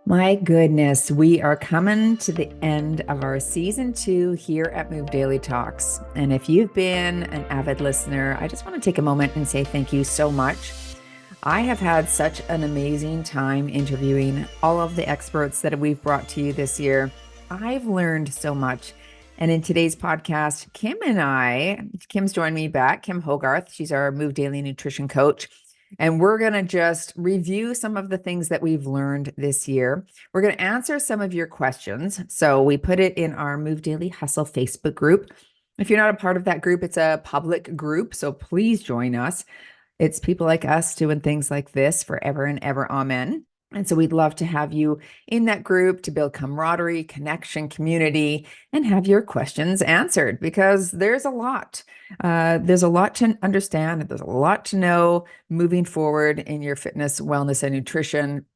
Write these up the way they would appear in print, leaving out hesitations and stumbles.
My goodness, we are coming to the end of our season 2 here at Move Daily Talks. And if you've been an avid listener, I just want to take a moment and say thank you so much. I have had such an amazing time interviewing all of the experts that we've brought to you this year. I've learned so much. And in today's podcast, Kim's joined me back, Kim Hogarth. She's our Move Daily nutrition coach. And we're going to just review some of the things that we've learned this year. We're going to answer some of your questions. So we put it in our Move Daily Hustle Facebook group. If you're not a part of that group, it's a public group. So please join us. It's people like us doing things like this forever and ever. Amen. And so we'd love to have you in that group to build camaraderie, connection, community, and have your questions answered because there's a lot. There's a lot to understand. There's a lot to know moving forward in your fitness, wellness, and nutrition.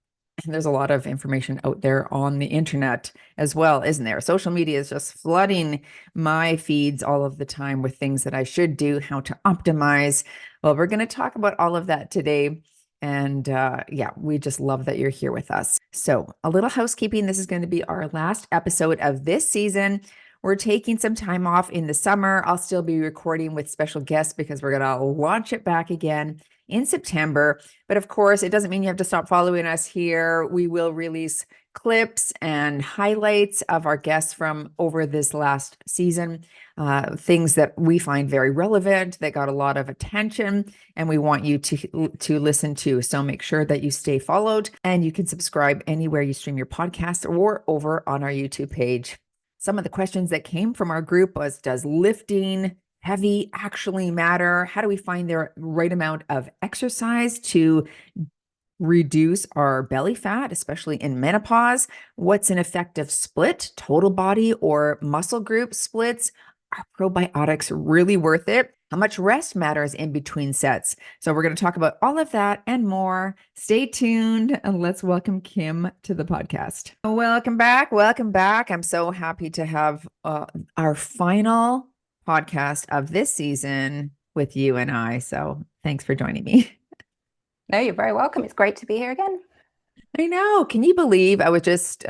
And there's a lot of information out there on the internet as well, isn't there? Social media is just flooding my feeds all of the time with things that I should do, how to optimize. Well, we're going to talk about all of that today. And we just love that you're here with us. So a little housekeeping. This is going to be our last episode of this season. We're taking some time off in the summer. I'll still be recording with special guests because we're going to launch it back again in September. But of course, it doesn't mean you have to stop following us here. We will release clips and highlights of our guests from over this last season, things that we find very relevant, that got a lot of attention, and we want you to listen to. So make sure that you stay followed, and you can subscribe anywhere you stream your podcast or over on our YouTube page. Some of the questions that came from our group was, does lifting heavy actually matter? How do we find the right amount of exercise to reduce our belly fat, especially in menopause? What's an effective split, total body or muscle group splits? Are probiotics really worth it? How much rest matters in between sets? So we're going to talk about all of that and more. Stay tuned and let's welcome Kim to the podcast. Welcome back. Welcome back. I'm so happy to have our final podcast of this season with you and I. So thanks for joining me. No, you're very welcome. It's great to be here again. I know. Can you believe I was just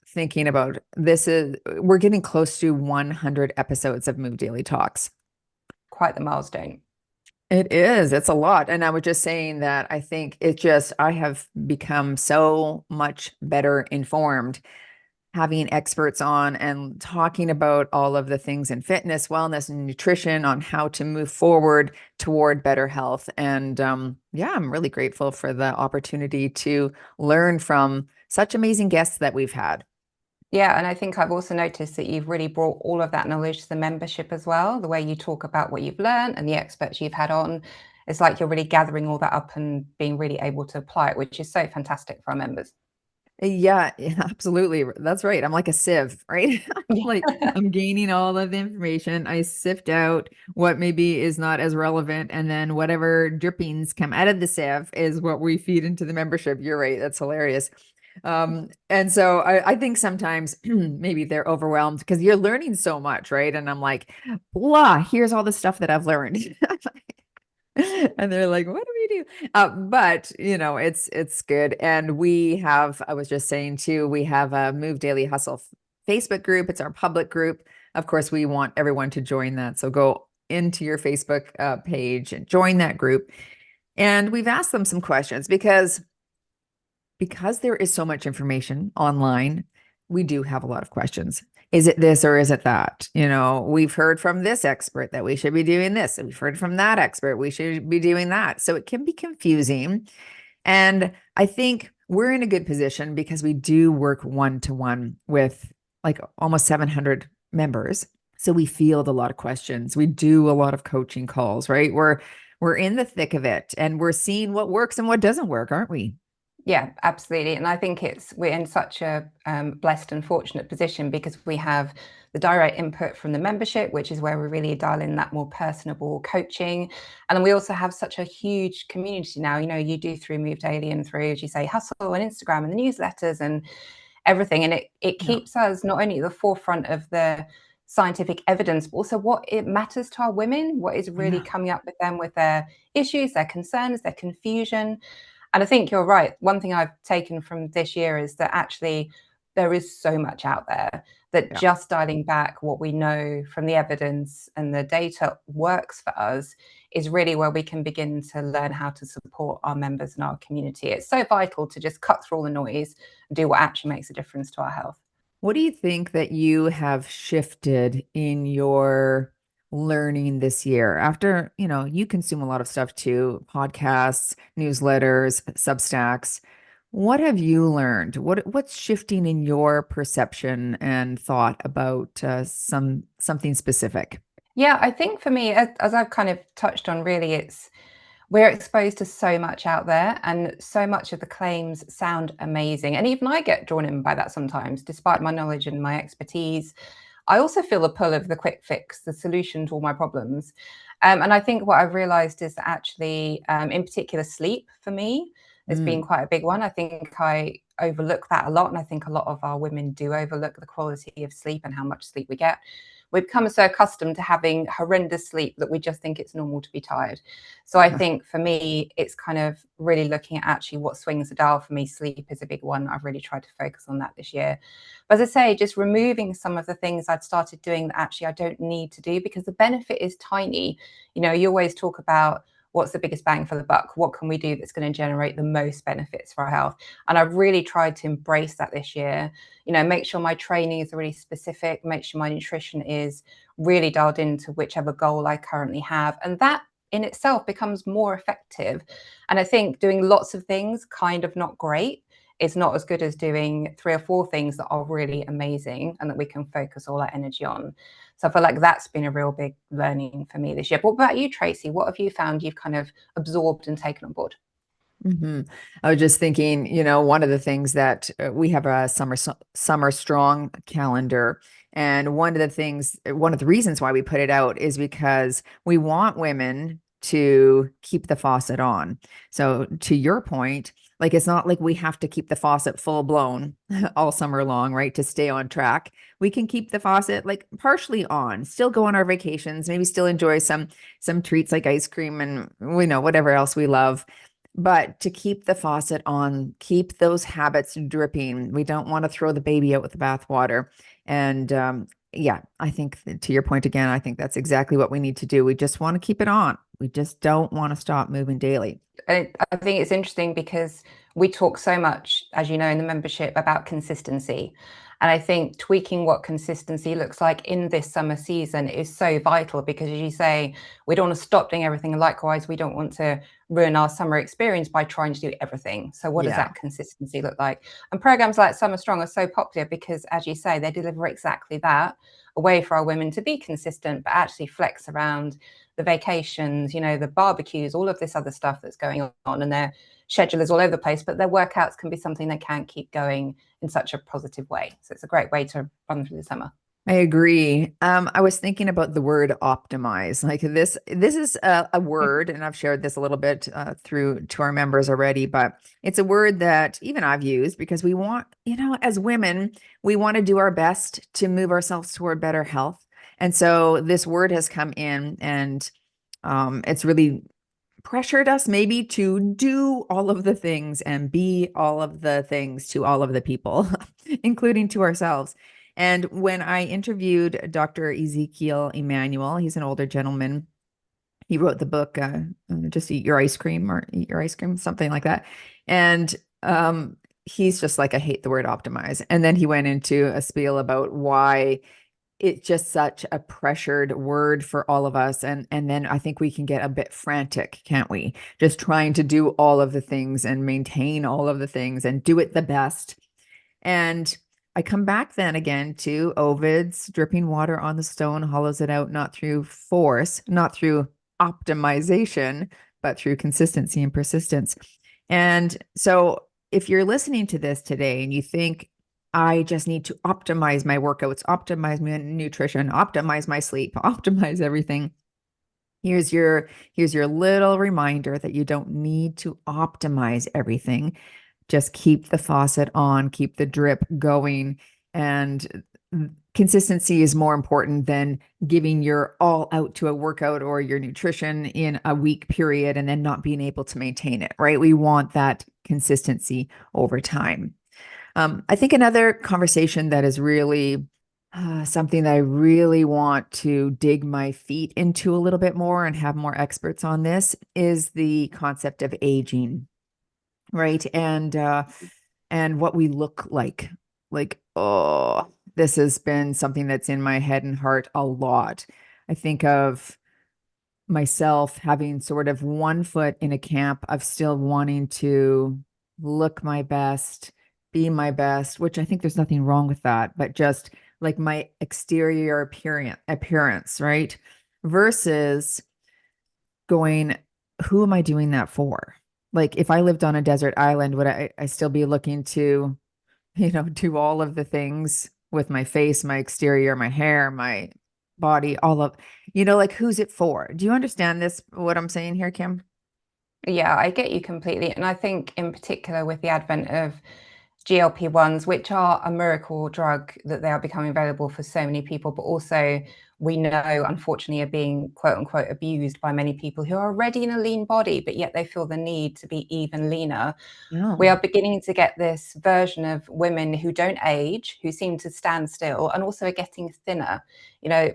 thinking about we're getting close to 100 episodes of Move Daily Talks. Quite the milestone. It is. It's a lot. And I was just saying that I think I have become so much better informed having experts on and talking about all of the things in fitness, wellness, and nutrition on how to move forward toward better health. And I'm really grateful for the opportunity to learn from such amazing guests that we've had. Yeah, and I think I've also noticed that you've really brought all of that knowledge to the membership as well. The way you talk about what you've learned and the experts you've had on, it's like you're really gathering all that up and being really able to apply it, which is so fantastic for our members. Yeah, absolutely. That's right. I'm like a sieve, right? Like I'm gaining all of the information. I sift out what maybe is not as relevant, and then whatever drippings come out of the sieve is what we feed into the membership. You're right. That's hilarious. And so I think sometimes maybe they're overwhelmed because you're learning so much, right? And I'm like, blah, here's all the stuff that I've learned. And they're like, what do we do? But it's good. And I was just saying too, we have a Move Daily Hustle Facebook group. It's our public group. Of course, we want everyone to join that. So go into your Facebook page and join that group. And we've asked them some questions because there is so much information online. We do have a lot of questions. Is it this or is it that? We've heard from this expert that we should be doing this, and we've heard from that expert we should be doing that. So it can be confusing. And I think we're in a good position because we do work one-to-one with like almost 700 members. So we field a lot of questions. We do a lot of coaching calls, right? We're in the thick of it and we're seeing what works and what doesn't work, aren't we? Yeah, absolutely. And I think we're in such a blessed and fortunate position because we have the direct input from the membership, which is where we really dial in that more personable coaching. And then we also have such a huge community now. You do through Move Daily and through, as you say, Hustle and Instagram and the newsletters and everything. And it keeps us not only at the forefront of the scientific evidence, but also what it matters to our women, what is really coming up with them with their issues, their concerns, their confusion. And I think you're right. One thing I've taken from this year is that actually there is so much out there that Yeah. just dialing back what we know from the evidence and the data works for us is really where we can begin to learn how to support our members and our community. It's so vital to just cut through all the noise and do what actually makes a difference to our health. What do you think that you have shifted in your learning this year after, you consume a lot of stuff too, podcasts, newsletters, Substacks. What have you learned? What's shifting in your perception and thought about something specific? Yeah, I think for me, as I've kind of touched on, really, we're exposed to so much out there, and so much of the claims sound amazing. And even I get drawn in by that sometimes, despite my knowledge and my expertise. I also feel the pull of the quick fix, the solution to all my problems. And I think what I've realized is that actually, in particular, sleep for me has been Mm. quite a big one. I think I overlook that a lot. And I think a lot of our women do overlook the quality of sleep and how much sleep we get. We've become so accustomed to having horrendous sleep that we just think it's normal to be tired. So I think for me, it's kind of really looking at actually what swings the dial for me. Sleep is a big one. I've really tried to focus on that this year. But as I say, just removing some of the things I'd started doing that actually I don't need to do, because the benefit is tiny. You always talk about what's the biggest bang for the buck? What can we do that's going to generate the most benefits for our health? And I've really tried to embrace that this year. Make sure my training is really specific, make sure my nutrition is really dialed into whichever goal I currently have. And that in itself becomes more effective. And I think doing lots of things kind of not great is not as good as doing 3 or 4 things that are really amazing and that we can focus all our energy on. So I feel like that's been a real big learning for me this year. But what about you, Tracy? What have you found you've kind of absorbed and taken on board? I was just thinking, one of the things that we have a summer strong calendar. And one of the reasons why we put it out is because we want women to keep the faucet on. So to your point, like, it's not like we have to keep the faucet full blown all summer long, right? To stay on track. We can keep the faucet like partially on, still go on our vacations, maybe still enjoy some treats like ice cream and whatever else we love. But to keep the faucet on, keep those habits dripping. We don't want to throw the baby out with the bathwater. And yeah, I think to your point again, I think that's exactly what we need to do. We just want to keep it on. We just don't want to stop moving daily. And I think it's interesting because we talk so much, as you know, in the membership about consistency. And I think tweaking what consistency looks like in this summer season is so vital, because, as you say, we don't want to stop doing everything. And likewise, we don't want to ruin our summer experience by trying to do everything. So what does Yeah. that consistency look like? And programs like Summer Strong are so popular because, as you say, they deliver exactly that, a way for our women to be consistent, but actually flex around the vacations, the barbecues, all of this other stuff that's going on, and their schedule is all over the place, but their workouts can be something they can keep going in such a positive way. So it's a great way to run through the summer. I agree. I was thinking about the word optimize. Like this is a word, and I've shared this a little bit through to our members already, but it's a word that even I've used because we want, as women, we want to do our best to move ourselves toward better health. And so this word has come in, and it's really pressured us maybe to do all of the things and be all of the things to all of the people, including to ourselves. And when I interviewed Dr. Ezekiel Emanuel, he's an older gentleman. He wrote the book, Just Eat Your Ice Cream or Eat Your Ice Cream, something like that. And he's just like, I hate the word optimize. And then he went into a spiel about why it's just such a pressured word for all of us. And then I think we can get a bit frantic, can't we? Just trying to do all of the things and maintain all of the things and do it the best. And I come back then again to Ovid's dripping water on the stone hollows it out, not through force, not through optimization, but through consistency and persistence. And so if you're listening to this today and you think, I just need to optimize my workouts, optimize my nutrition, optimize my sleep, optimize everything. Here's your little reminder that you don't need to optimize everything. Just keep the faucet on, keep the drip going, and consistency is more important than giving your all out to a workout or your nutrition in a week period and then not being able to maintain it, right? We want that consistency over time. I think another conversation that is really something that I really want to dig my feet into a little bit more and have more experts on this is the concept of aging, right? And what we look like. Like, oh, this has been something that's in my head and heart a lot. I think of myself having sort of one foot in a camp of still wanting to look my best, be my best, which I think there's nothing wrong with that, but just like my exterior appearance, right? Versus going, who am I doing that for? Like if I lived on a desert island, would I still be looking to, do all of the things with my face, my exterior, my hair, my body, all of, like who's it for? Do you understand this, what I'm saying here, Kim? Yeah, I get you completely. And I think in particular with the advent of GLP-1s, which are a miracle drug that they are becoming available for so many people, but also we know unfortunately are being quote unquote abused by many people who are already in a lean body, but yet they feel the need to be even leaner. We No. are beginning to get this version of women who don't age, who seem to stand still, and also are getting thinner.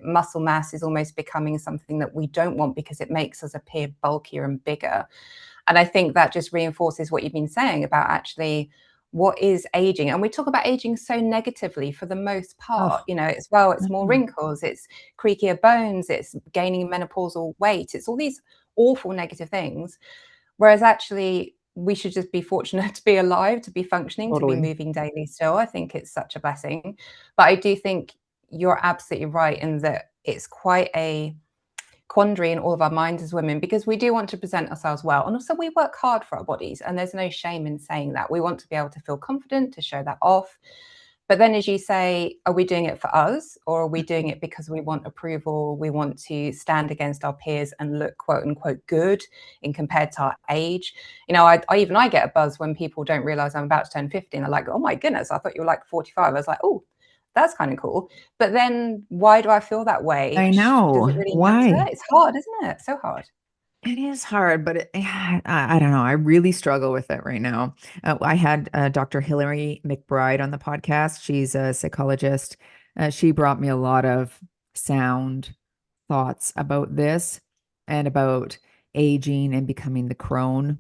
Muscle mass is almost becoming something that we don't want because it makes us appear bulkier and bigger. And I think that just reinforces what you've been saying about actually what is aging. And we talk about aging so negatively for the most part, Oh, as well, it's more mhm. wrinkles, it's creakier bones, it's gaining menopausal weight, it's all these awful negative things. Whereas actually, we should just be fortunate to be alive, to be functioning, to be Totally. moving daily still. I think it's such a blessing. But I do think you're absolutely right in that it's quite a quandary in all of our minds as women because we do want to present ourselves well. And also, we work hard for our bodies. And there's no shame in saying that. We want to be able to feel confident, to show that off. But then, as you say, are we doing it for us or are we doing it because we want approval? We want to stand against our peers and look quote unquote good in compared to our age. I get a buzz when people don't realize I'm about to turn 50 and they're like, oh my goodness, I thought you were like 45. I was like, oh, that's kind of cool. But then why do I feel that way? I Does it know. really matter? Why? It's hard, isn't it? So hard. It is hard, but I don't know. I really struggle with it right now. I had Dr. Hilary McBride on the podcast. She's a psychologist. She brought me a lot of sound thoughts about this and about aging and becoming the crone.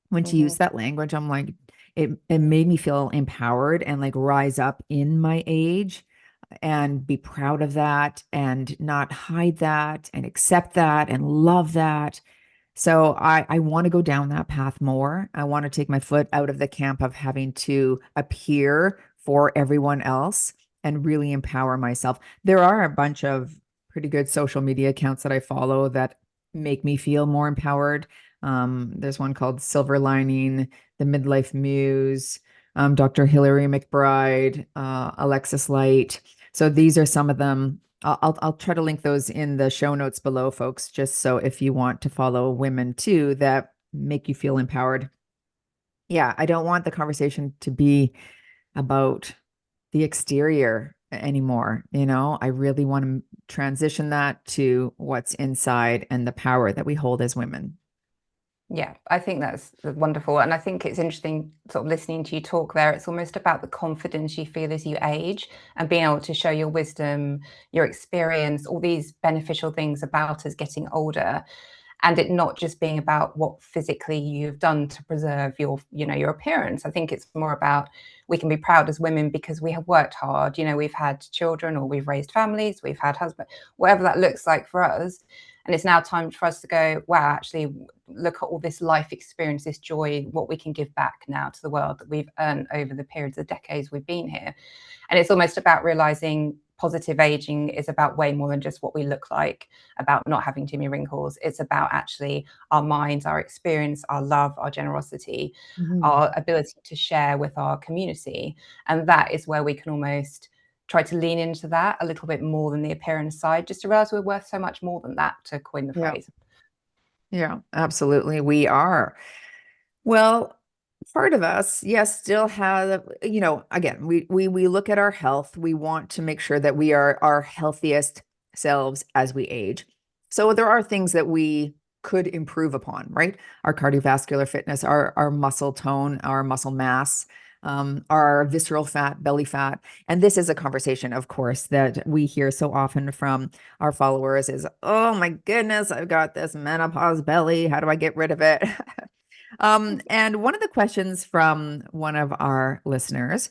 When she Mm-hmm. used that language, I'm like, it made me feel empowered and like rise up in my age and be proud of that and not hide that and accept that and love that. So I want to go down that path more. I want to take my foot out of the camp of having to appear for everyone else and really empower myself. There are a bunch of pretty good social media accounts that I follow that make me feel more empowered. There's one called Silver Lining, The Midlife Muse, Dr. Hilary McBride, Alexis Light. So these are some of them. I'll try to link those in the show notes below, folks, just so if you want to follow women too that make you feel empowered. Yeah, I don't want the conversation to be about the exterior anymore. I really want to transition that to what's inside and the power that we hold as women. Yeah, I think that's wonderful. And I think it's interesting sort of listening to you talk there. It's almost about the confidence you feel as you age and being able to show your wisdom, your experience, all these beneficial things about us getting older. And it not just being about what physically you've done to preserve your appearance. I think it's more about we can be proud as women because we have worked hard. We've had children or we've raised families, we've had husbands, whatever that looks like for us. And it's now time for us to go, wow, actually, look at all this life experience, this joy, what we can give back now to the world that we've earned over the periods of decades we've been here. And it's almost about realizing positive aging is about way more than just what we look like, about not having too many wrinkles. It's about actually our minds, our experience, our love, our generosity, Mhm. our ability to share with our community. And that is where we can almost try to lean into that a little bit more than the appearance side, just to realize we're worth so much more than that, to coin the Yeah, phrase. yeah, absolutely. We are. Well, part of us, yes, still have, again, we look at our health. We want to make sure that we are our healthiest selves as we age. So there are things that we could improve upon, right? Our cardiovascular fitness, our muscle tone, our muscle mass, our visceral fat, belly fat. And this is a conversation, of course, that we hear so often from our followers is, oh my goodness, I've got this menopause belly. How do I get rid of it? And one of the questions from one of our listeners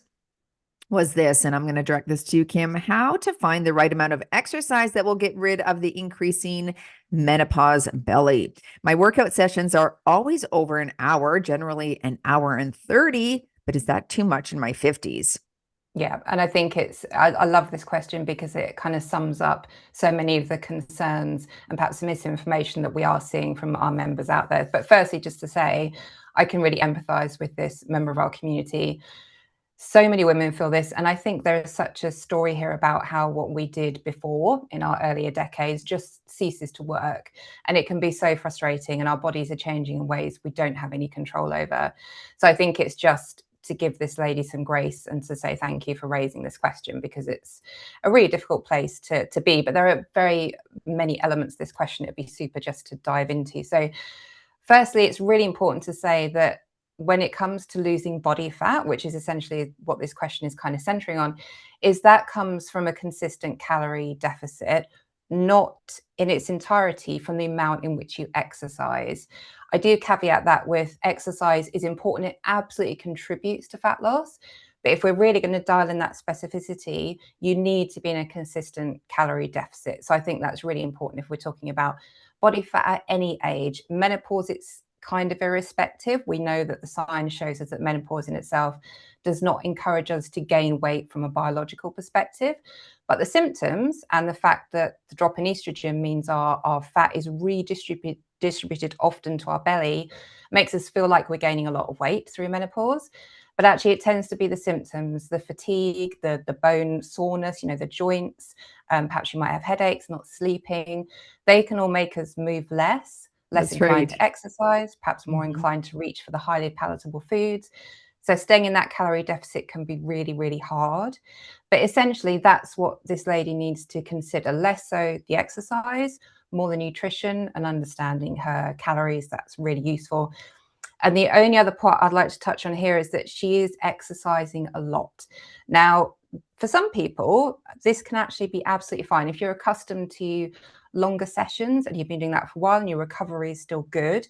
was this, and I'm going to direct this to you, Kim, how to find the right amount of exercise that will get rid of the increasing menopause belly. My workout sessions are always over an hour, generally an hour and 30, but is that too much in my 50s? Yeah, and I think I love this question because it kind of sums up so many of the concerns and perhaps the misinformation that we are seeing from our members out there. But firstly, just to say, I can really empathize with this member of our community. So many women feel this, and I think there is such a story here about how what we did before in our earlier decades just ceases to work, and it can be so frustrating, and our bodies are changing in ways we don't have any control over. So I think it's just to give this lady some grace and to say thank you for raising this question, because it's a really difficult place to be, but there are very many elements to this question it'd be super just to dive into. So firstly, it's really important to say that when it comes to losing body fat, which is essentially what this question is kind of centering on, is that comes from a consistent calorie deficit, not in its entirety from the amount in which you exercise. I do caveat that with exercise is important. It absolutely contributes to fat loss. But if we're really going to dial in that specificity, you need to be in a consistent calorie deficit. So I think that's really important if we're talking about body fat at any age. Menopause, it's kind of irrespective. We know that the science shows us that menopause in itself does not encourage us to gain weight from a biological perspective. But the symptoms and the fact that the drop in estrogen means our fat is redistributed often to our belly makes us feel like we're gaining a lot of weight through menopause. But actually, it tends to be the symptoms, the fatigue, the bone soreness, the joints. Perhaps you might have headaches, not sleeping. They can all make us move less That's inclined right. to exercise, perhaps more inclined to reach for the highly palatable foods. So staying in that calorie deficit can be really, really hard. But essentially, that's what this lady needs to consider. Less so the exercise, more the nutrition and understanding her calories. That's really useful. And the only other part I'd like to touch on here is that she is exercising a lot. Now, for some people, this can actually be absolutely fine. If you're accustomed to longer sessions and you've been doing that for a while and your recovery is still good,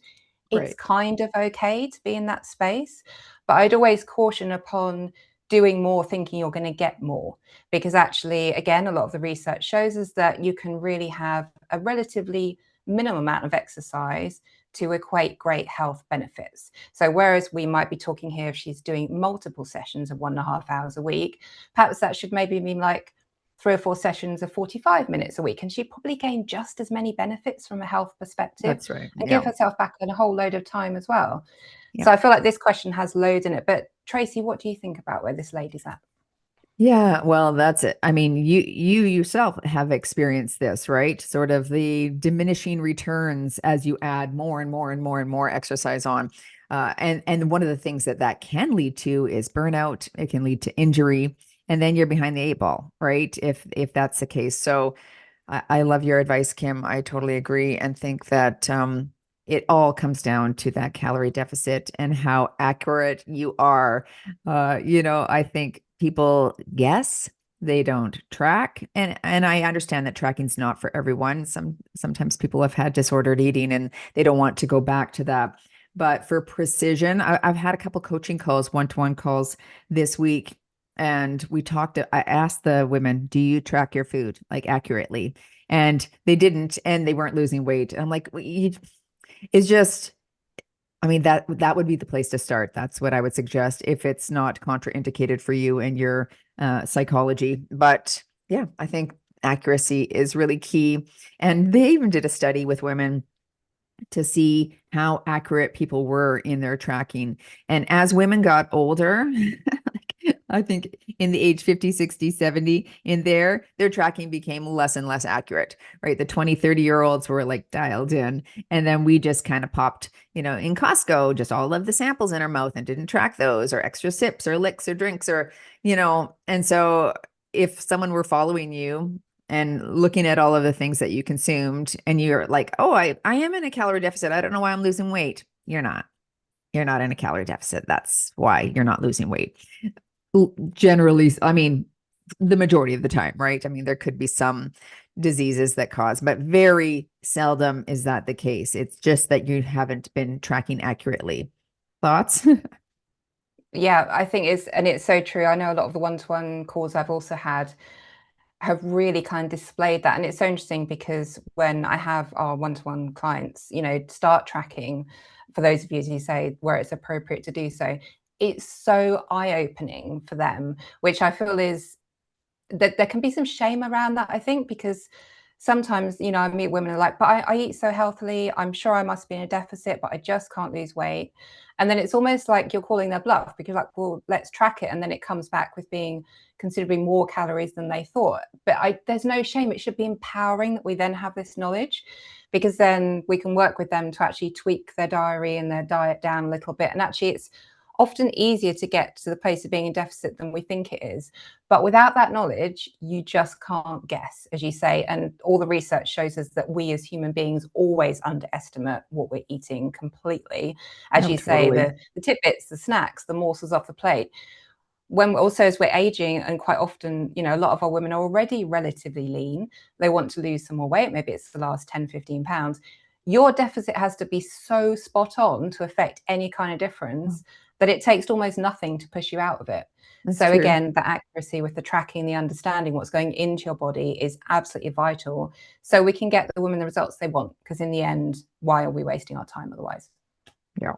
it's Right. kind of okay to be in that space. But I'd always caution upon doing more thinking you're going to get more, because actually, again, a lot of the research shows us that you can really have a relatively minimum amount of exercise to equate great health benefits. So whereas we might be talking here, if she's doing multiple sessions of 1.5 hours a week, perhaps that should maybe mean like 3 or 4 sessions of 45 minutes a week, and she probably gained just as many benefits from a health perspective That's right. and Yeah. give herself back a whole load of time as well. Yeah. So I feel like this question has loads in it. But Tracy, what do you think about where this lady's at? Yeah, well, that's it. I mean, you yourself have experienced this, right? Sort of the diminishing returns as you add more and more and more and more exercise on. And one of the things that can lead to is burnout. It can lead to injury, and then you're behind the eight ball, right? If that's the case. So I love your advice, Kim. I totally agree and think that it all comes down to that calorie deficit and how accurate you are. I think people guess, they don't track, and I understand that tracking's not for everyone. Sometimes people have had disordered eating and they don't want to go back to that. But for precision, I've had a couple coaching calls, one-to-one calls this week, and I asked the women, do you track your food like accurately? And they didn't, and they weren't losing weight. And I'm like, it's just, I mean, that would be the place to start. That's what I would suggest if it's not contraindicated for you and your psychology. But yeah, I think accuracy is really key. And they even did a study with women to see how accurate people were in their tracking. And as women got older, I think in the age 50, 60, 70, in there, their tracking became less and less accurate, right? The 20, 30-year-olds were like dialed in. And then we just kind of popped, in Costco, just all of the samples in our mouth and didn't track those, or extra sips or licks or drinks, and so if someone were following you and looking at all of the things that you consumed and you're like, oh, I am in a calorie deficit. I don't know why I'm losing weight. You're not. You're not in a calorie deficit. That's why you're not losing weight. Generally, I mean, the majority of the time, right? I mean, there could be some diseases that cause, but very seldom is that the case. It's just that you haven't been tracking accurately. Thoughts? Yeah, I think it's so true. I know a lot of the one-to-one calls I've also had have really kind of displayed that. And it's so interesting because when I have our one-to-one clients, start tracking, for those of you, as you say, where it's appropriate to do so, it's so eye-opening for them, which I feel is that there can be some shame around that, I think, because sometimes, I meet women who are like, but I eat so healthily, I'm sure I must be in a deficit, but I just can't lose weight. And then it's almost like you're calling their bluff because like, well, let's track it. And then it comes back with being considerably more calories than they thought. But there's no shame. It should be empowering that we then have this knowledge, because then we can work with them to actually tweak their diary and their diet down a little bit. And actually it's often easier to get to the place of being in deficit than we think it is. But without that knowledge, you just can't guess, as you say. And all the research shows us that we as human beings always underestimate what we're eating completely. As you say, the tidbits, the snacks, the morsels off the plate. When also, as we're aging, and quite often, a lot of our women are already relatively lean, they want to lose some more weight, maybe it's the last 10, 15 pounds. Your deficit has to be so spot on to affect any kind of difference that it takes almost nothing to push you out of it. That's so true. Again, the accuracy with the tracking, the understanding what's going into your body is absolutely vital, so we can get the women the results they want, because in the end, why are we wasting our time otherwise? Yeah.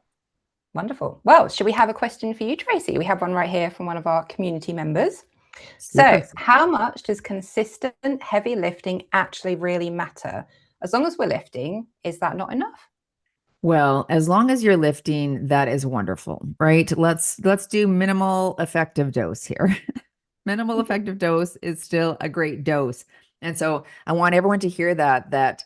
Wonderful. Well, should we have a question for you, Tracy? We have one right here from one of our community members. Super. So how much does consistent heavy lifting actually really matter? As long as we're lifting, is that not enough? Well, as long as you're lifting, that is wonderful, right? Let's do minimal effective dose here. Minimal effective dose is still a great dose. And so I want everyone to hear that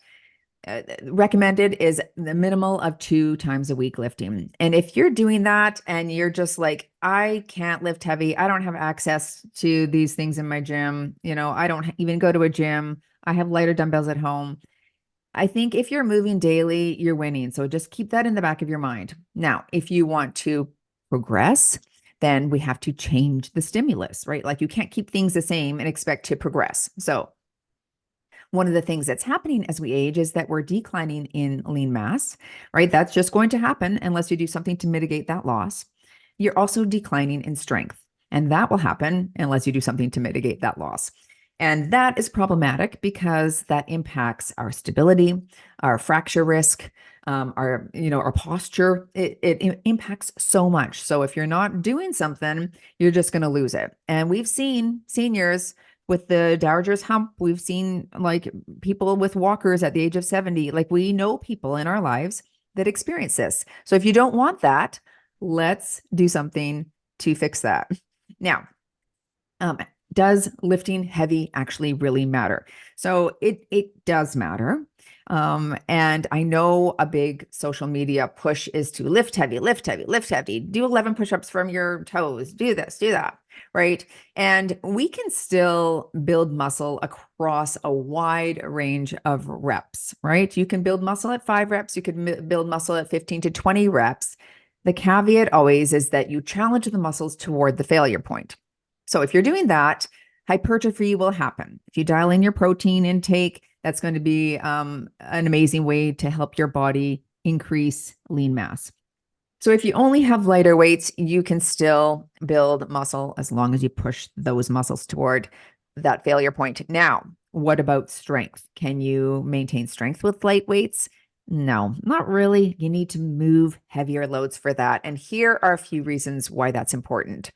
recommended is the minimal of 2 times a week lifting. And if you're doing that and you're just like, I can't lift heavy, I don't have access to these things in my gym, I don't even go to a gym, I have lighter dumbbells at home. I think if you're moving daily, you're winning. So just keep that in the back of your mind. Now, if you want to progress, then we have to change the stimulus, right? Like you can't keep things the same and expect to progress. So one of the things that's happening as we age is that we're declining in lean mass, right? That's just going to happen unless you do something to mitigate that loss. You're also declining in strength, and that will happen unless you do something to mitigate that loss. And that is problematic because that impacts our stability, our fracture risk, our posture. It impacts so much. So if you're not doing something, you're just going to lose it. And we've seen seniors with the Dowager's hump. We've seen like people with walkers at the age of 70. Like we know people in our lives that experience this. So if you don't want that, let's do something to fix that. Now, does lifting heavy actually really matter? So it does matter. And I know a big social media push is to lift heavy, lift heavy, lift heavy, do 11 push-ups from your toes, do this, do that, right? And we can still build muscle across a wide range of reps, right? You can build muscle at 5 reps, you could build muscle at 15 to 20 reps. The caveat always is that you challenge the muscles toward the failure point. So if you're doing that, hypertrophy will happen. If you dial in your protein intake, that's going to be an amazing way to help your body increase lean mass. So if you only have lighter weights, you can still build muscle as long as you push those muscles toward that failure point. Now, what about strength? Can you maintain strength with light weights? No, not really. You need to move heavier loads for that. And here are a few reasons why that's important.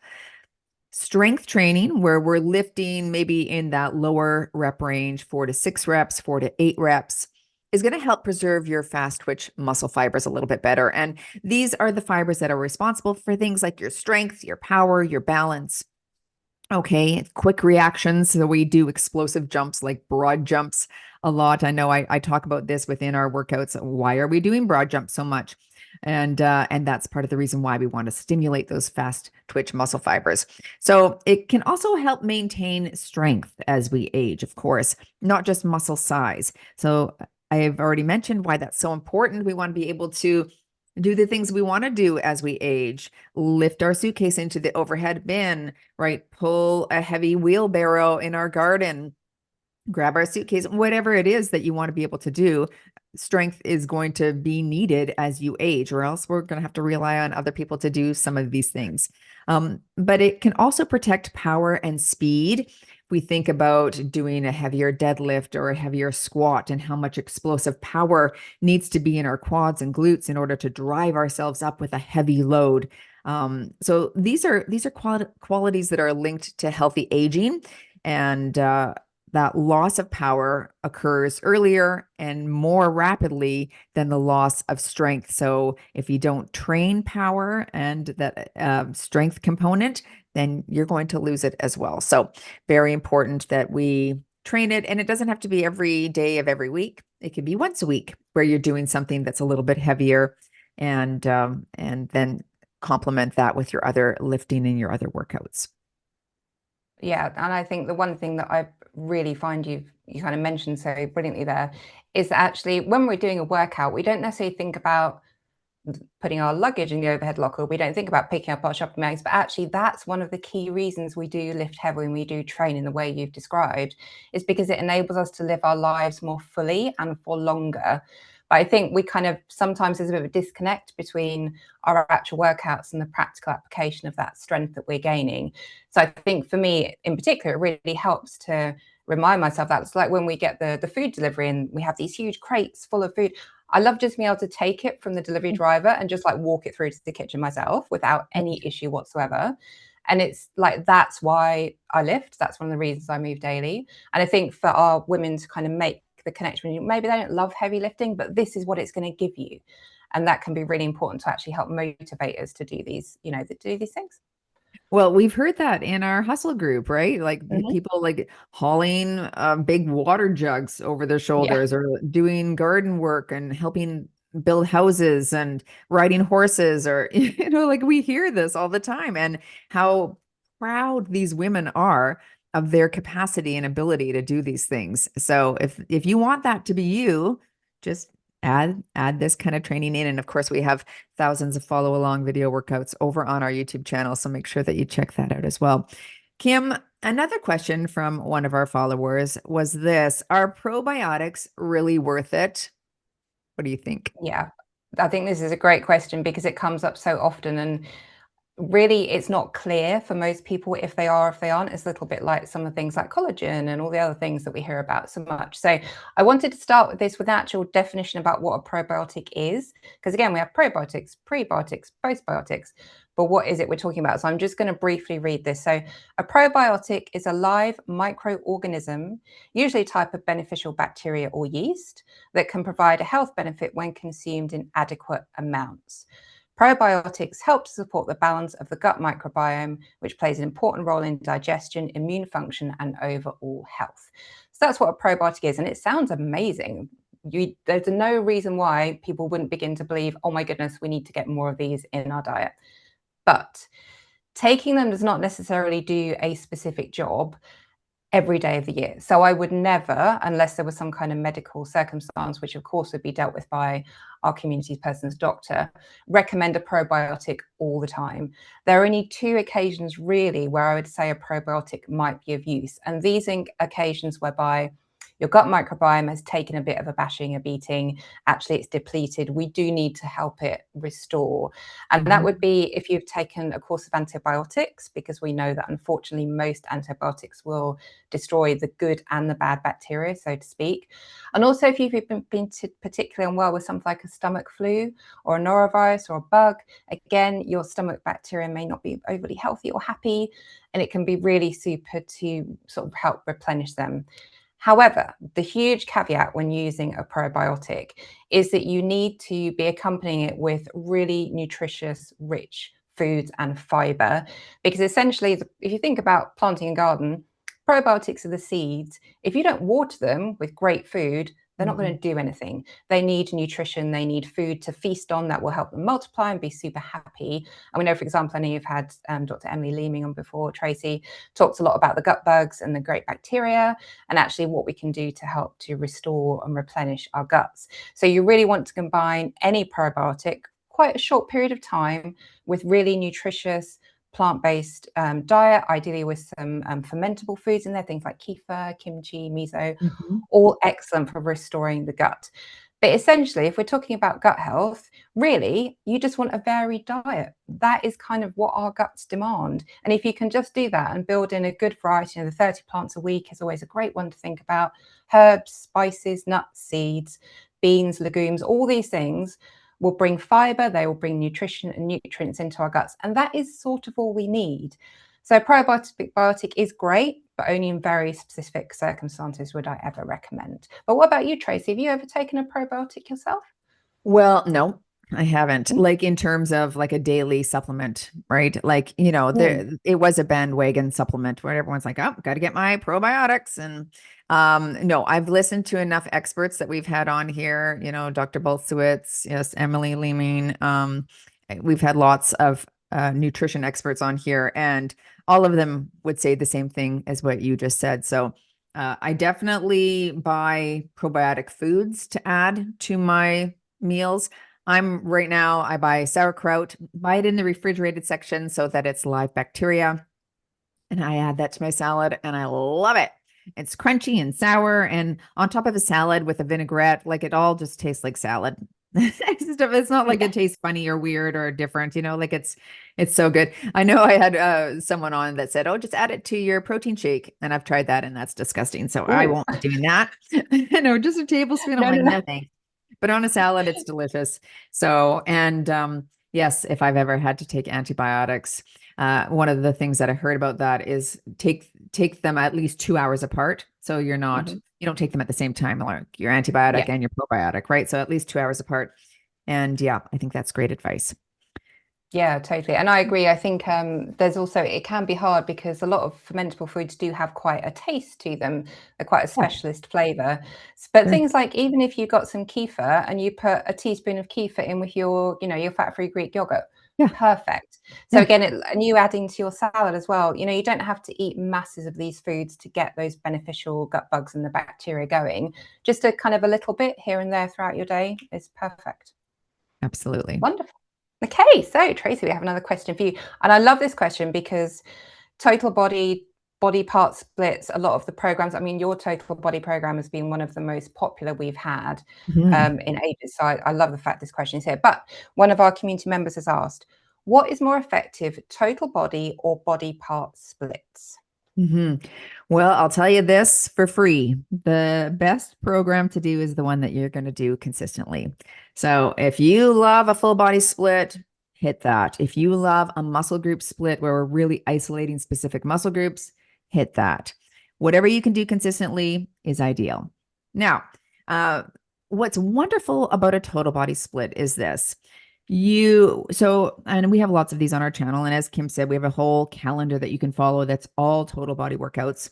Strength training, where we're lifting maybe in that lower rep range, 4 to 6 reps, 4 to 8 reps, is going to help preserve your fast twitch muscle fibers a little bit better. And these are the fibers that are responsible for things like your strength, your power, your balance. Okay, quick reactions. So we do explosive jumps like broad jumps a lot. I know I talk about this within our workouts. Why are we doing broad jumps so much? And that's part of the reason why we want to stimulate those fast twitch muscle fibers. So it can also help maintain strength as we age, of course, not just muscle size. So I've already mentioned why that's so important. We want to be able to do the things we want to do as we age, lift our suitcase into the overhead bin, right? Pull a heavy wheelbarrow in our garden, grab our suitcase, whatever it is that you want to be able to do. Strength is going to be needed as you age, or else we're going to have to rely on other people to do some of these things. But it can also protect power and speed. We think about doing a heavier deadlift or a heavier squat and how much explosive power needs to be in our quads and glutes in order to drive ourselves up with a heavy load. So these are qualities that are linked to healthy aging, and that loss of power occurs earlier and more rapidly than the loss of strength. So if you don't train power and that strength component, then you're going to lose it as well. So very important that we train it. And it doesn't have to be every day of every week. It can be once a week where you're doing something that's a little bit heavier, and then complement that with your other lifting and your other workouts. Yeah, and I think the one thing that I really find you kind of mentioned so brilliantly there is that actually when we're doing a workout, we don't necessarily think about putting our luggage in the overhead locker. We don't think about picking up our shopping bags, but actually that's one of the key reasons we do lift heavy and we do train in the way you've described, is because it enables us to live our lives more fully and for longer. But I think we kind of sometimes there's a bit of a disconnect between our actual workouts and the practical application of that strength that we're gaining. So I think for me in particular, it really helps to remind myself that it's like when we get the food delivery and we have these huge crates full of food. I love just being able to take it from the delivery driver and just like walk it through to the kitchen myself without any issue whatsoever. And it's like that's why I lift. That's one of the reasons I move daily. And I think for our women to kind of make the connection, maybe they don't love heavy lifting, but this is what it's going to give you. And that can be really important to actually help motivate us to do these, to do these things. Well, we've heard that in our hustle group, right? Like Mhm. people like hauling big water jugs over their Yeah. shoulders, or doing garden work and helping build houses and riding horses, or like we hear this all the time, and how proud these women are of their capacity and ability to do these things. So if you want that to be you, just add this kind of training in. And of course, we have thousands of follow along video workouts over on our YouTube channel. So make sure that you check that out as well. Kim, another question from one of our followers was this: are probiotics really worth it? What do you think? Yeah. I think this is a great question because it comes up so often. And really it's not clear for most people if they are, if they aren't. It's a little bit like some of the things like collagen and all the other things that we hear about so much. So I wanted to start with this with actual definition about what a probiotic is, because again we have probiotics, prebiotics, postbiotics, but what is it we're talking about? So I'm just going to briefly read this. So a probiotic is a live microorganism, usually a type of beneficial bacteria or yeast, that can provide a health benefit when consumed in adequate amounts. Probiotics help to support the balance of the gut microbiome, which plays an important role in digestion, immune function, and overall health. So that's what a probiotic is. And it sounds amazing. There's no reason why people wouldn't begin to believe, oh my goodness, we need to get more of these in our diet. But taking them does not necessarily do a specific job every day of the year. So I would never, unless there was some kind of medical circumstance, which of course would be dealt with by our community person's doctor, recommend a probiotic all the time. There are only two occasions really where I would say a probiotic might be of use. And these are occasions whereby your gut microbiome has taken a bit of a bashing, a beating. Actually, it's depleted. We do need to help it restore. And that Mhm. would be if you've taken a course of antibiotics, because we know that unfortunately most antibiotics will destroy the good and the bad bacteria, so to speak. And also if you've been particularly unwell with something like a stomach flu or a norovirus or a bug, again, your stomach bacteria may not be overly healthy or happy, and it can be really super to sort of help replenish them. However, the huge caveat when using a probiotic is that you need to be accompanying it with really nutritious, rich foods and fiber, because essentially, if you think about planting a garden, probiotics are the seeds. If you don't water them with great food, they're not going to do anything. They need nutrition, they need food to feast on that will help them multiply and be super happy. And we know, for example, I know you've had Dr. Emily Leeming on before. Tracy talks a lot about the gut bugs and the great bacteria, and actually what we can do to help to restore and replenish our guts. So you really want to combine any probiotic, quite a short period of time, with really nutritious plant-based diet, ideally with some fermentable foods in there, things like kefir, kimchi, miso, all excellent for restoring the gut. But essentially, if we're talking about gut health, really, you just want a varied diet. That is kind of what our guts demand. And if you can just do that and build in a good variety, the 30 plants a week is always a great one to think about. Herbs, spices, nuts, seeds, beans, legumes, all these things will bring fiber, they will bring nutrition and nutrients into our guts. And that is sort of all we need. So probiotic is great, but only in very specific circumstances would I ever recommend. But what about you, Tracy? Have you ever taken a probiotic yourself? Well, no, I haven't. Like in terms of like a daily supplement, right? Like, it was a bandwagon supplement where everyone's like, oh, got to get my probiotics. And no, I've listened to enough experts that we've had on here, Dr. Bolsewitz, yes, Emily Leeming. We've had lots of nutrition experts on here, and all of them would say the same thing as what you just said. So I definitely buy probiotic foods to add to my meals. Right now, I buy sauerkraut, buy it in the refrigerated section so that it's live bacteria. And I add that to my salad and I love it. It's crunchy and sour. And on top of a salad with a vinaigrette, like it all just tastes like salad. It's not like it tastes funny or weird or different, like it's so good. I know I had someone on that said, oh, just add it to your protein shake. And I've tried that and that's disgusting. So I won't be doing that. Just a tablespoon. I'm like, no, thanks. But on a salad, it's delicious. So, and yes, if I've ever had to take antibiotics, one of the things that I heard about that is take them at least 2 hours apart. So you're not, you don't take them at the same time, like your antibiotic and your probiotic, right? So at least 2 hours apart. And yeah, I think that's great advice. Yeah, totally. And I agree. I think there's also, it can be hard because a lot of fermentable foods do have quite a taste to them. They're quite a specialist flavor. But things like, even if you got some kefir and you put a teaspoon of kefir in with your, your fat-free Greek yogurt, perfect. So again, and you adding to your salad as well, you don't have to eat masses of these foods to get those beneficial gut bugs and the bacteria going. Just a kind of a little bit here and there throughout your day is perfect. Absolutely. Wonderful. Okay, so Tracy, we have another question for you. And I love this question because total body part splits, a lot of the programs, I mean, your total body program has been one of the most popular we've had in ages. So I love the fact this question is here. But one of our community members has asked, what is more effective, total body or body part splits? Well, I'll tell you this for free. The best program to do is the one that you're going to do consistently. So if you love a full body split, hit that. If you love a muscle group split where we're really isolating specific muscle groups, hit that. Whatever you can do consistently is ideal. Now, what's wonderful about a total body split is this. And we have lots of these on our channel. And as Kim said, we have a whole calendar that you can follow that's all total body workouts.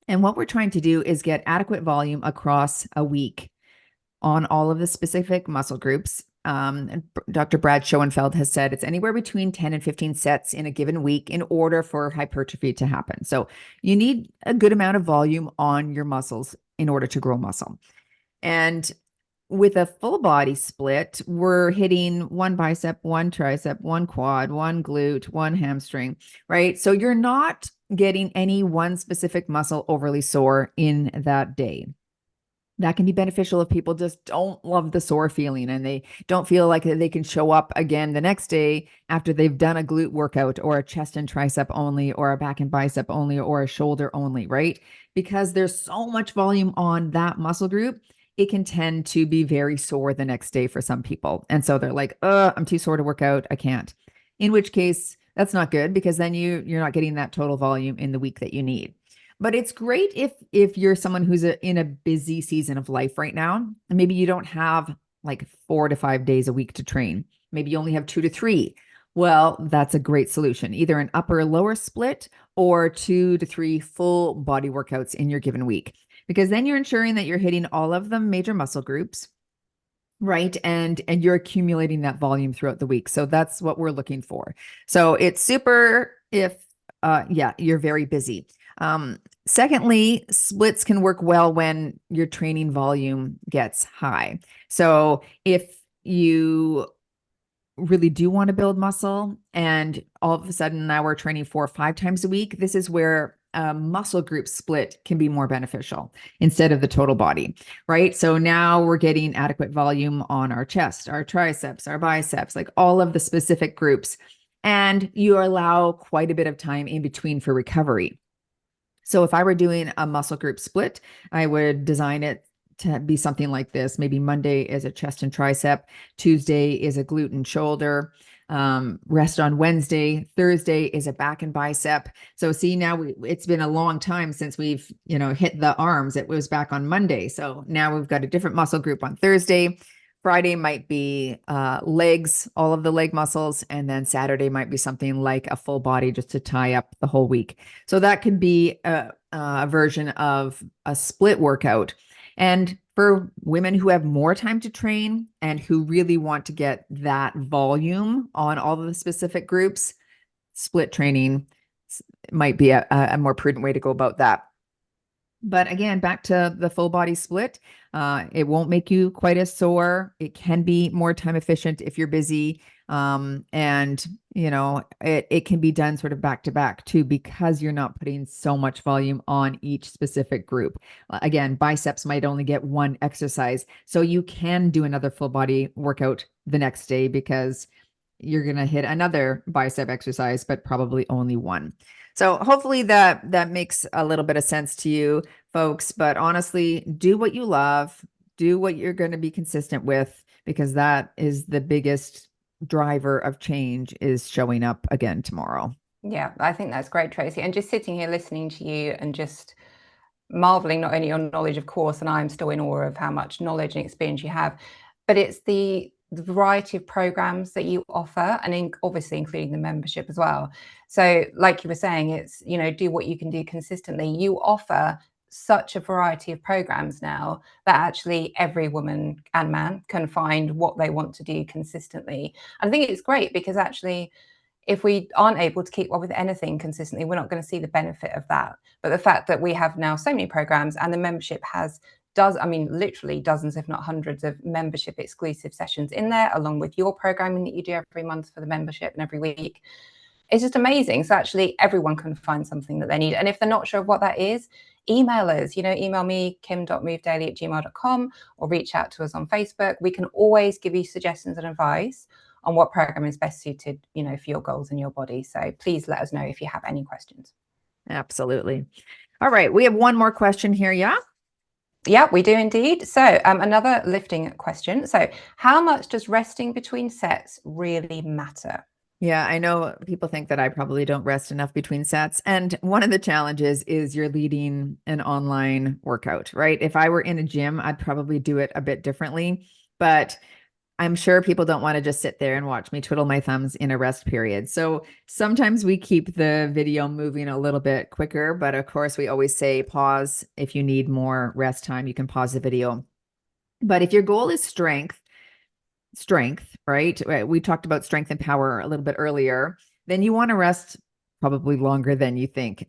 And what we're trying to do is get adequate volume across a week on all of the specific muscle groups. And Dr. Brad Schoenfeld has said it's anywhere between 10 and 15 sets in a given week in order for hypertrophy to happen. So you need a good amount of volume on your muscles in order to grow muscle. And with a full body split, we're hitting one bicep, one tricep, one quad, one glute, one hamstring, right? So you're not getting any one specific muscle overly sore in that day. That can be beneficial if people just don't love the sore feeling and they don't feel like they can show up again the next day after they've done a glute workout or a chest and tricep only or a back and bicep only or a shoulder only, right? Because there's so much volume on that muscle group, it can tend to be very sore the next day for some people. And so they're like, I'm too sore to work out. I can't. In which case, that's not good because then you're not getting that total volume in the week that you need. But it's great if you're someone who's in a busy season of life right now, and maybe you don't have like 4 to 5 days a week to train. Maybe you only have 2 to 3. Well, that's a great solution. Either an upper or lower split or 2 to 3 full body workouts in your given week, because then you're ensuring that you're hitting all of the major muscle groups, right? And you're accumulating that volume throughout the week. So that's what we're looking for. So it's super if yeah, you're very busy. Secondly, splits can work well when your training volume gets high. So if you really do want to build muscle and all of a sudden now we're training 4 or 5 times a week, this is where a muscle group split can be more beneficial instead of the total body, right? So now we're getting adequate volume on our chest, our triceps, our biceps, like all of the specific groups. And you allow quite a bit of time in between for recovery. So if I were doing a muscle group split, I would design it to be something like this. Maybe Monday is a chest and tricep, Tuesday is a glute and shoulder, rest on Wednesday, Thursday is a back and bicep. So see, now it's been a long time since we've, hit the arms. It was back on Monday. So now we've got a different muscle group on Thursday. Friday might be legs, all of the leg muscles, and then Saturday might be something like a full body just to tie up the whole week. So that could be a version of a split workout. And for women who have more time to train and who really want to get that volume on all of the specific groups, split training might be a more prudent way to go about that. But again, back to the full body split, it won't make you quite as sore. It can be more time efficient if you're busy. And it can be done sort of back to back too, because you're not putting so much volume on each specific group. Again, biceps might only get one exercise. So you can do another full body workout the next day because you're going to hit another bicep exercise, but probably only one. So hopefully that makes a little bit of sense to you folks, but honestly, do what you love, do what you're going to be consistent with, because that is the biggest driver of change, is showing up again tomorrow. Yeah, I think that's great, Tracy. And just sitting here listening to you and just marveling not only your knowledge, of course, and I'm still in awe of how much knowledge and experience you have, but it's the variety of programs that you offer, and obviously including the membership as well. So like you were saying, it's, do what you can do consistently. You offer such a variety of programs now that actually every woman and man can find what they want to do consistently. And I think it's great because actually, if we aren't able to keep up with anything consistently, we're not going to see the benefit of that. But the fact that we have now so many programs, and the membership literally dozens, if not hundreds of membership exclusive sessions in there, along with your programming that you do every month for the membership and every week. It's just amazing. So actually everyone can find something that they need. And if they're not sure of what that is, email us, email me, kim.movedaily@gmail.com, or reach out to us on Facebook. We can always give you suggestions and advice on what program is best suited, for your goals and your body. So please let us know if you have any questions. Absolutely. All right. We have one more question here. Yeah. Yeah, we do indeed. So another lifting question. So how much does resting between sets really matter? Yeah, I know people think that I probably don't rest enough between sets. And one of the challenges is you're leading an online workout, right? If I were in a gym, I'd probably do it a bit differently. But I'm sure people don't want to just sit there and watch me twiddle my thumbs in a rest period. So sometimes we keep the video moving a little bit quicker, but of course we always say pause. If you need more rest time, you can pause the video. But if your goal is strength, right? We talked about strength and power a little bit earlier. Then you want to rest probably longer than you think.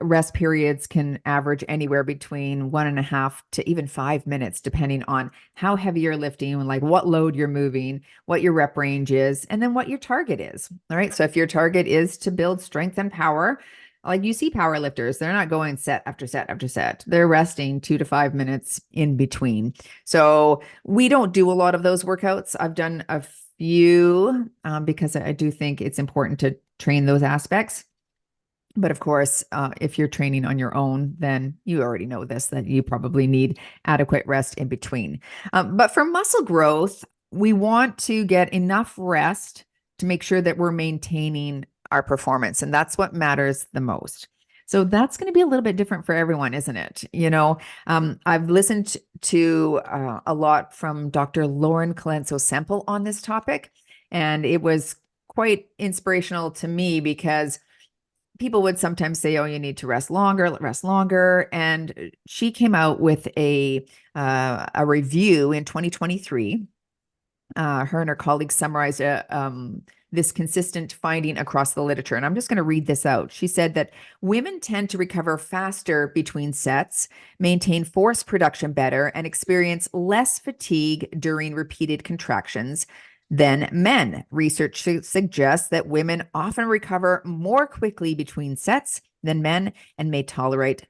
Rest periods can average anywhere between 1.5 to even 5 minutes, depending on how heavy you're lifting and like what load you're moving, what your rep range is, and then what your target is. All right. So if your target is to build strength and power, like you see power lifters, they're not going set after set after set. They're resting 2 to 5 minutes in between. So we don't do a lot of those workouts. I've done a few because I do think it's important to train those aspects. But of course, if you're training on your own, then you already know this, that you probably need adequate rest in between. But for muscle growth, we want to get enough rest to make sure that we're maintaining our performance. And that's what matters the most. So that's going to be a little bit different for everyone, isn't it? I've listened to a lot from Dr. Lauren Colenso Semple on this topic, and it was quite inspirational to me because people would sometimes say, oh, you need to rest longer. And she came out with a review in 2023. Her and her colleagues summarized this consistent finding across the literature. And I'm just going to read this out. She said that women tend to recover faster between sets, maintain force production better, and experience less fatigue during repeated contractions than men. Research suggests that women often recover more quickly between sets than men and may tolerate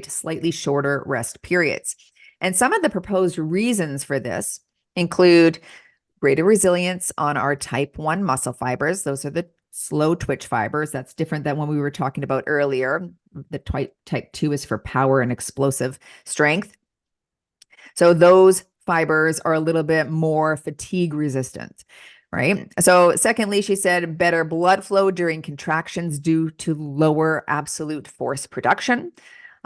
slightly shorter rest periods. And some of the proposed reasons for this include greater resilience on our type 1 muscle fibers. Those are the slow twitch fibers. That's different than when we were talking about earlier. The type 2 is for power and explosive strength. So those fibers are a little bit more fatigue resistant, right? So secondly, she said better blood flow during contractions due to lower absolute force production.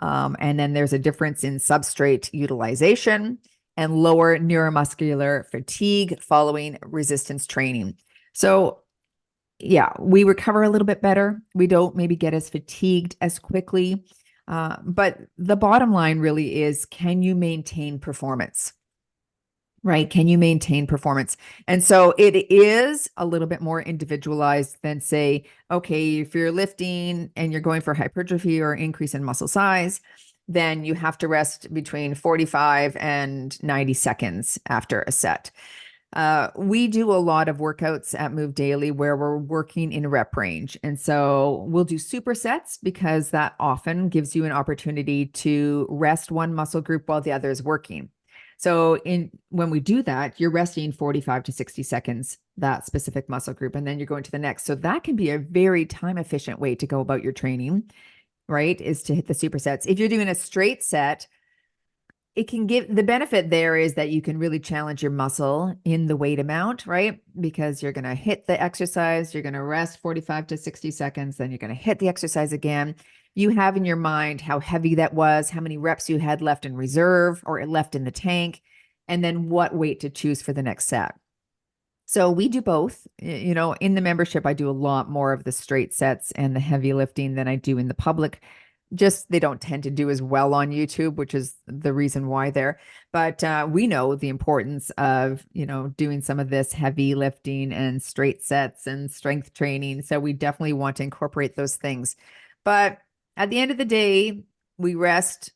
And then there's a difference in substrate utilization and lower neuromuscular fatigue following resistance training. So yeah, we recover a little bit better. We don't maybe get as fatigued as quickly. But the bottom line really is, can you maintain performance? Right? Can you maintain performance? And so it is a little bit more individualized than, say, okay, if you're lifting and you're going for hypertrophy or increase in muscle size, then you have to rest between 45 and 90 seconds after a set. We do a lot of workouts at Move Daily where we're working in rep range. And so we'll do supersets because that often gives you an opportunity to rest one muscle group while the other is working. So when we do that, you're resting 45 to 60 seconds, that specific muscle group, and then you're going to the next. So that can be a very time efficient way to go about your training, right? Is to hit the supersets. If you're doing a straight set, it can give the benefit there is that you can really challenge your muscle in the weight amount, right? Because you're going to hit the exercise, you're going to rest 45 to 60 seconds, then you're going to hit the exercise again. You have in your mind how heavy that was, how many reps you had left in reserve or left in the tank, and then what weight to choose for the next set. So we do both. You know, in the membership, I do a lot more of the straight sets and the heavy lifting than I do in the public. Just they don't tend to do as well on YouTube, which is the reason why there. But we know the importance of, you know, doing some of this heavy lifting and straight sets and strength training. So we definitely want to incorporate those things. But at the end of the day, we rest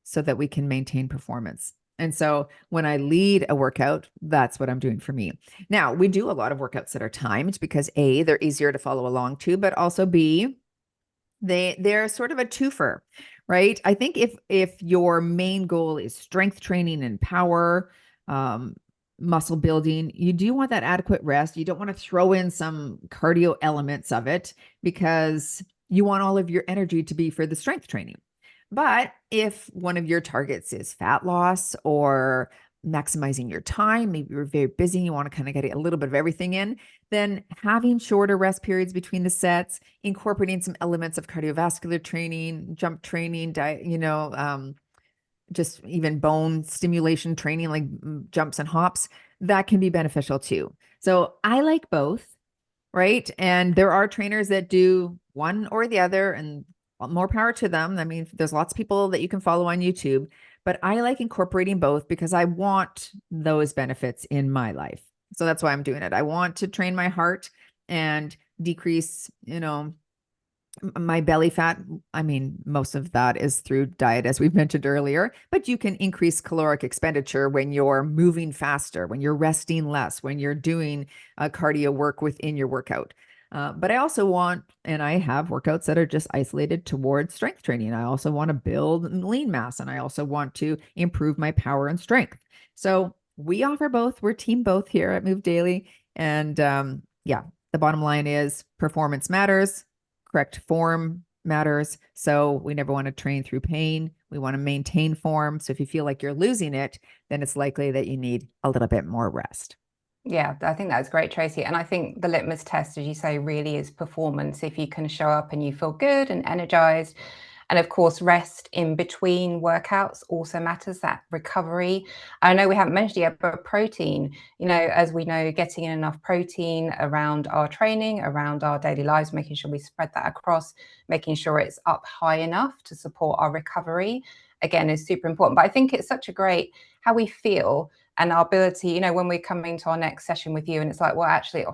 so that we can maintain performance. And so when I lead a workout, that's what I'm doing for me. Now, we do a lot of workouts that are timed because A, they're easier to follow along to, but also B, they're sort of a twofer, right? I think if your main goal is strength training and power, muscle building, you do want that adequate rest. You don't want to throw in some cardio elements of it because you want all of your energy to be for the strength training. But if one of your targets is fat loss or maximizing your time, maybe you're very busy, you want to kind of get a little bit of everything in, then having shorter rest periods between the sets, incorporating some elements of cardiovascular training, jump training, just even bone stimulation training, like jumps and hops, that can be beneficial too. So I like both, right? And there are trainers that do one or the other, and more power to them. I mean, there's lots of people that you can follow on YouTube, but I like incorporating both because I want those benefits in my life. So that's why I'm doing it. I want to train my heart and decrease, you know, my belly fat. I mean, most of that is through diet, as we've mentioned earlier, but you can increase caloric expenditure when you're moving faster, when you're resting less, when you're doing cardio work within your workout. But I also want, and I have workouts that are just isolated towards strength training. I also want to build lean mass, and I also want to improve my power and strength. So we offer both. We're team both here at Move Daily. And yeah, the bottom line is performance matters, correct form matters. So we never want to train through pain. We want to maintain form. So if you feel like you're losing it, then it's likely that you need a little bit more rest. Yeah, I think that's great, Tracy. And I think the litmus test, as you say, really is performance. If you can show up and you feel good and energized, And of course, rest in between workouts also matters, that recovery. I know we haven't mentioned yet, but protein, as we know, getting in enough protein around our training, around our daily lives, making sure we spread that across, making sure it's up high enough to support our recovery, again, is super important. But I think it's such a great how we feel and our ability, when we're coming to our next session with you and it's like, well, actually,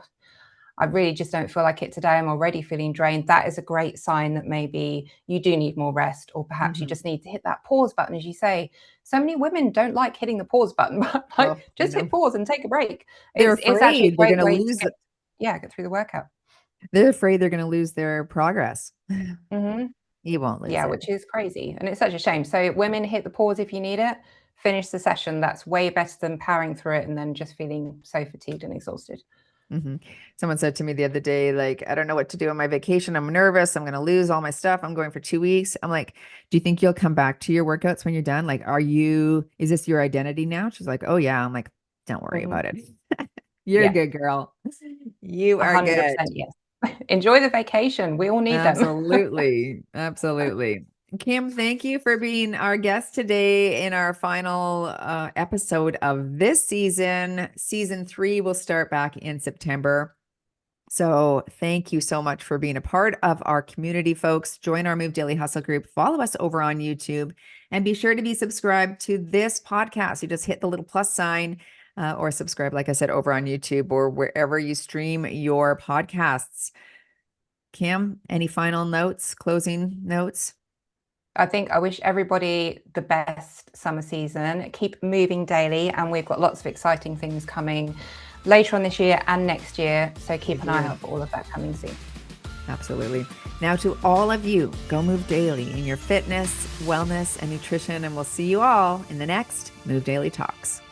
I really just don't feel like it today. I'm already feeling drained. That is a great sign that maybe you do need more rest, or perhaps you just need to hit that pause button, as you say. So many women don't like hitting the pause button, but just hit pause and take a break. They're It's actually a afraid they're great going to way lose to get through the workout. They're afraid they're going to lose their progress. Mm-hmm. You won't lose Yeah, it. which is crazy. And it's such a shame. So women, hit the pause if you need it. Finish the session. That's way better than powering through it and then just feeling so fatigued and exhausted. Someone said to me the other day, like, I don't know what to do on my vacation. I'm nervous. I'm going to lose all my stuff. I'm going for 2 weeks. I'm like, do you think you'll come back to your workouts when you're done? Like, is this your identity now? She's like, oh yeah. I'm like, don't worry about it. You're a good girl. You are 100%, good. yes. Enjoy the vacation. We all need them. Absolutely. Absolutely. Kim, thank you for being our guest today in our final episode of this season. Season 3 will start back in September. So thank you so much for being a part of our community, folks. Join our Move Daily Hustle group. Follow us over on YouTube and be sure to be subscribed to this podcast. You just hit the little plus sign or subscribe, like I said, over on YouTube or wherever you stream your podcasts. Kim, any final notes, closing notes? I wish everybody the best summer season. Keep moving daily, and we've got lots of exciting things coming later on this year and next year. So keep an eye out for all of that coming soon. Absolutely. Now to all of you, go move daily in your fitness, wellness, and nutrition, and we'll see you all in the next Move Daily Talks.